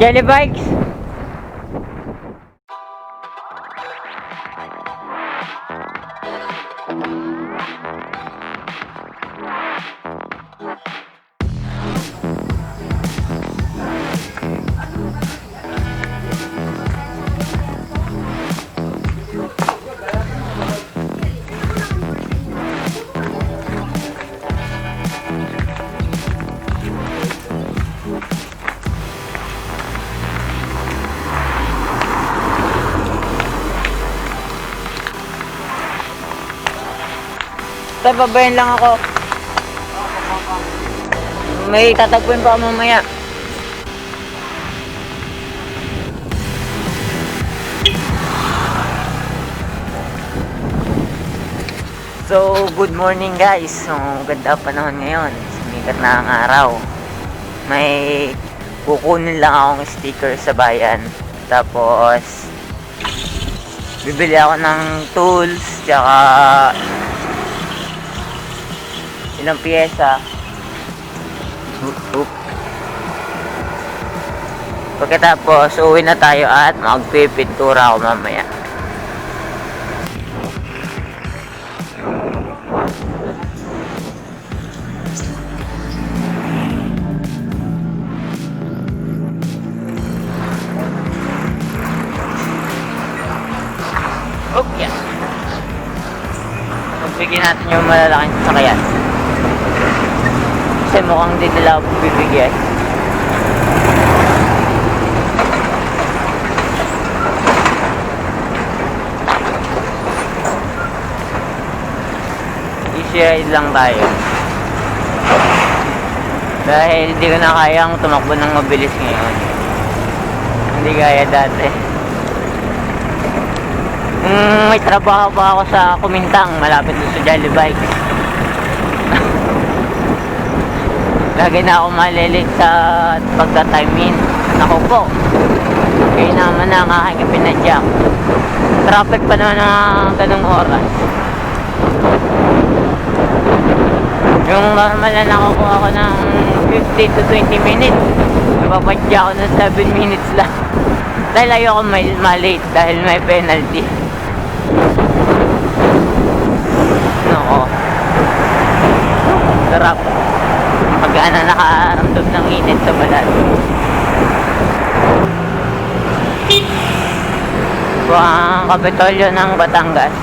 Jelly bikes. Tay, babayan lang ako. May tatagpuin pa ako mamaya. So, good morning guys. So, ganda panahon ngayon. Sumikat na ang araw. May kukunin lang akong sticker sa bayan. Tapos, bibili ako ng tools, tsaka ilang piyesa. Pagkatapos uwi na tayo at magpipintura ako mamaya. Okay. Magbigyan natin yung malalaking sasakyan. Kasi mukhang di nila ako bibigyan. Easy ride lang tayo. Dahil hindi ko na kayang tumakbo ng mabilis ngayon. Hindi gaya dati. May trabaho pa ako sa Kumintang, malapit doon sa Jelly Bike. Lagi na ako malilit sa pagka-time in. Naku po. Kaya naman na ang aking pinadyak. Traffic pa naman ng ganung oras. Yung normal na nakukuha ko ng 15 to 20 minutes. Napapadya ako ng 7 minutes lang. Dahil ayoko malate dahil may penalty. Nako. Sarap. Pagka na nakaramdam ng init sa balat. Ito ang Kapitolyo ng Batangas.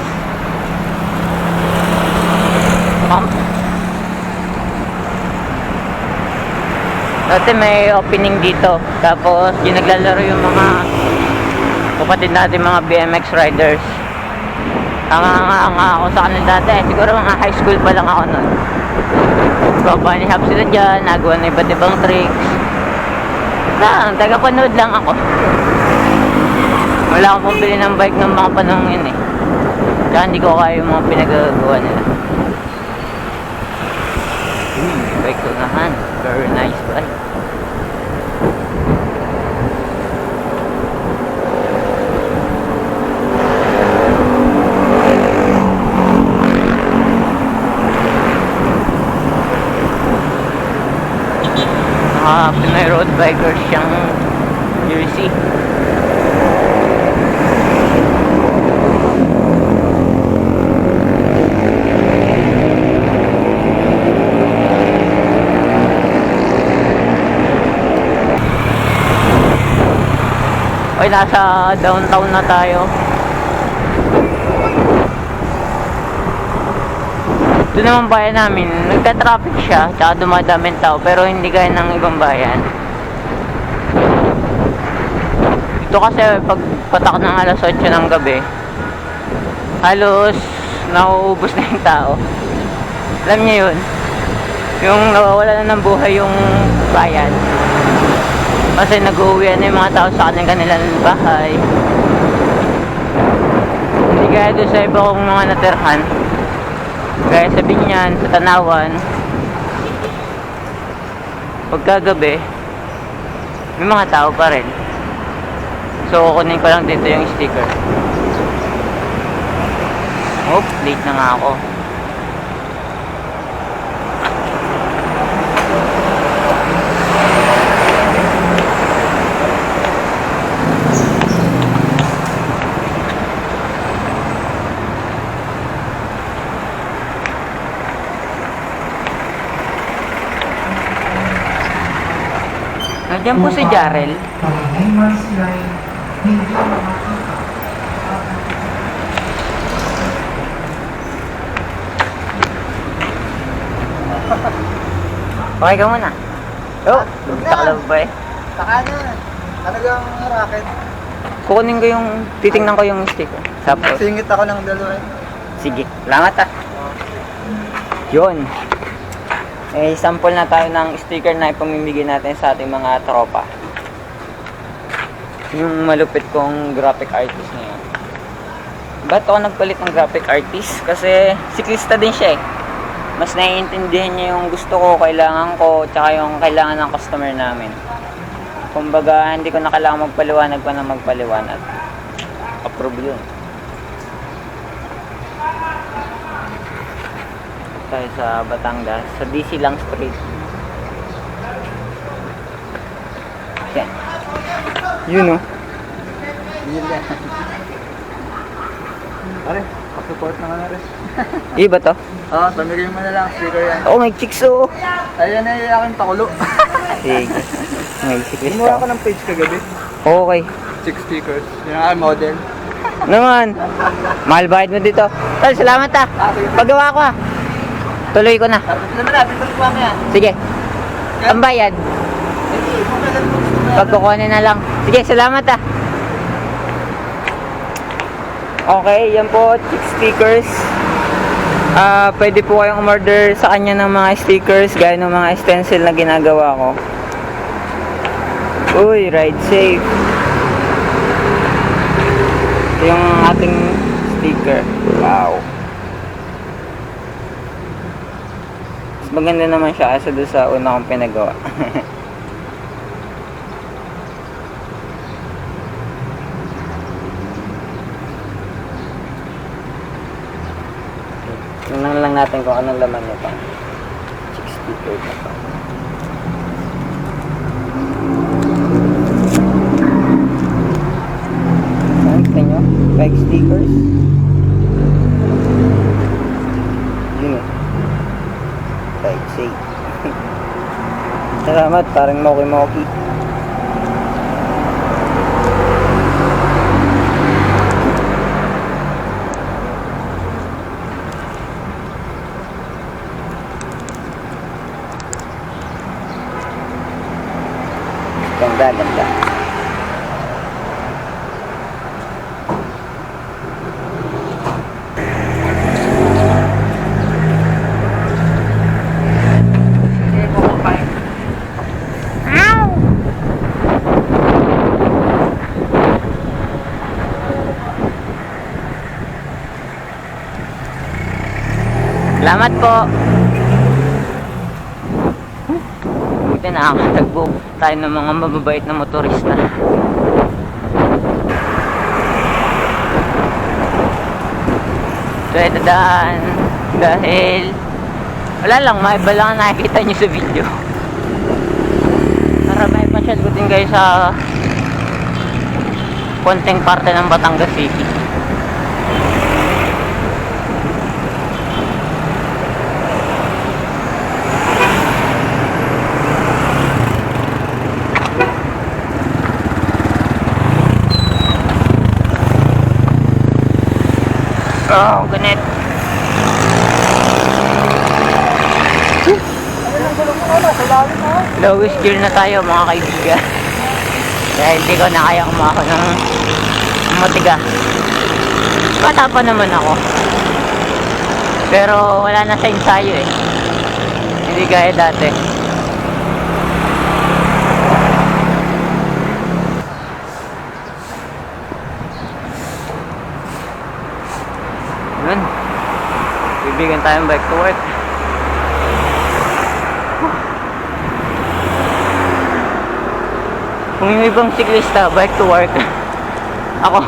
Dati may opening dito. Tapos yung naglalaro yung mga kapatid natin, mga BMX riders. Ang ako sa kanila dati. Siguro mga high school pa lang ako nun. Papanihap sila dyan, nagawa na iba't ibang tricks. Tagapanood lang ako. Wala akong pambili ng bike ng mga panahon yun eh. Tsaka hindi ko kaya yung mga pinagagawa nila. Bike ko nahan. Very nice bike. Pinoy road bikers siyang jersey. Ay, nasa downtown na tayo. Ito naman bayan namin, nagka-traffic siya, tsaka dumadaming tao, pero hindi gaya ng ibang bayan. Ito kasi pag patak ng alas 8 ng gabi, halos nauubos na yung tao. Alam niyo yun? Yung nawawala na ng buhay yung bayan. Kasi nag-uwi na yung mga tao sa kanilang bahay. Hindi gaya doon sa iba kong mga natirhan. Gaya sa Dyan, sa Tanawan, pagkagabi may mga tao pa rin. So kunin ko lang dito yung sticker. Oops, late na nga ako. Nandiyan po si Jarel. Okay ka muna. Oh, takalab ba eh? Saka na. Talagang racket. Kukunin ko yung, titingnan ko yung sticker. Tapos, Singit ako ng dalawa. sige, salamat ah. Yun. Eh, sample na tayo ng sticker na ipamimigay natin sa ating mga tropa. Yung malupit kong graphic artist ngayon. Ba't ako nagpalit ng graphic artist? Kasi siklista din siya eh. Mas naiintindihan niya yung gusto ko, kailangan ko, tsaka yung kailangan ng customer namin. Kumbaga, hindi ko na kailangan magpaliwanag pa na magpaliwanag. Approve yun. Tayo sa Batangas, sa DC lang street. Yan. Yun oh. Yun yan. Pare, pag-support naman na rin. Iba to? Oo, pamigay mo na lang sticker yan. Oh, may chicks oh. Ayan na yung aking pakulo. Sige. May chicks Gumawa ka. ko ng page kagabi. Okay. 6 stickers. Yung aking model. Naman. Mahal bayad mo dito. Tol, salamat ah. Sige. Paggawa ko ah. Tuloy ko na. Tapos naman natin, tulungan mo yan. Sige. Ang bayad. Pagkukunin na lang. Sige, salamat ah. Okay, yan po, chick stickers. Pwede po kayong umorder sa kanya ng mga stickers gaya ng mga stencil na ginagawa ko. Uy, ride safe. Ito yung ating sticker. Wow. Mas maganda naman siya kasi doon sa una kong pinagawa. Tingnan lang natin kung anong laman nito. Chick sticker na to. Tingnan nyo, like stickers. Yun o. Like safe. Salamat, parang moki-moki. Ganda, ganda. Salamat po. Buti nakakatagbo tayo ng mga mababait na motorista. So ito daan dahil wala lang, maiba lang ang nakikita nyo sa video. Para may pasyal ko din guys sa konting parte ng Batangas City. Oh, ganit. Lowest gear na tayo mga kaibigan. Kaya hindi ko na kaya kumako ng matiga. Bata pa naman ako. Pero wala na sa ensayo eh. Hindi gaya dati. Yun. Bibigyan tayong bike to work. Kung yung ibang siklista, bike to work. Ako,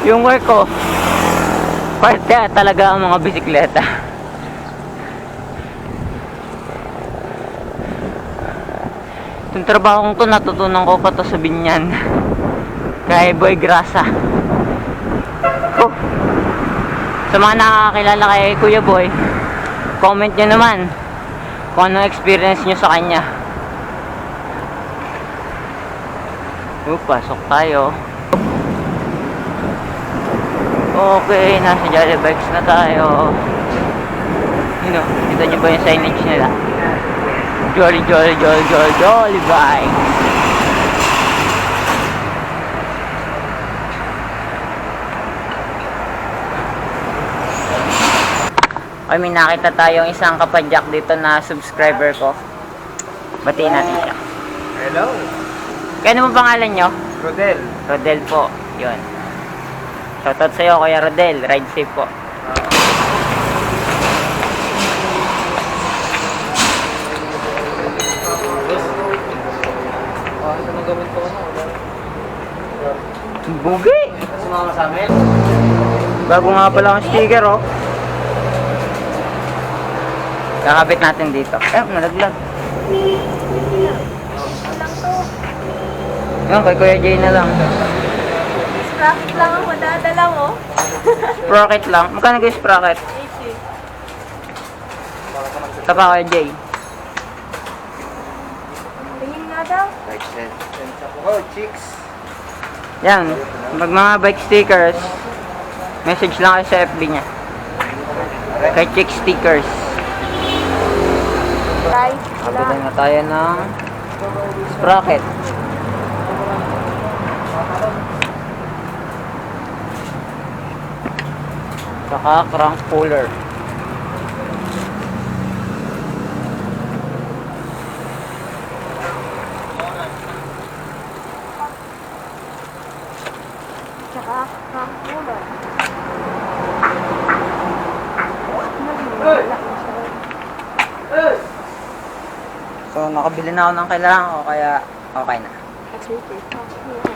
yung work ko, parte talaga ang mga bisikleta. Itong trabahong to, natutunan ko pa to sa Binyan. Kay Boy Grasa. Oh. Sa mga nakakakilala kay Kuya Boy, comment nyo naman kung ano experience nyo sa kanya. Pasok tayo. Okay, nasa Jolly Bikes na tayo. Yun o, kita nyo ba yung signage nila? Jolly, Jolly, Jolly, Jolly, Jolly Bike. Ay, may nakita tayong isang kapadyak dito na subscriber ko. Batiin natin siya. Hello. Kaya ano mo pangalan nyo? Rodel. Rodel po. Yun. Shoutout sa'yo, Kuya Rodel. Ride safe po. Ano nang gawin ko Bugi! Sumama sa amin? Bago nga pala ang sticker, oh. Kakabit natin dito. Nalaglag. Yan, kay Kuya Jay na lang. Sprocket lang ang madadala mo. Sprocket lang. Magkano kayo sprocket? 80. Tapa Kuya Jay. Tingin nga daw. Oh, chicks. Yan. Mag mga bike stickers, message lang kayo sa FB niya. Kay Chick Stickers. Try. Kabitan na tayo ng sprocket. Saka crank puller. Tsaka crank puller. So nakabili na ako ng kailangan ko kaya okay na. Sige.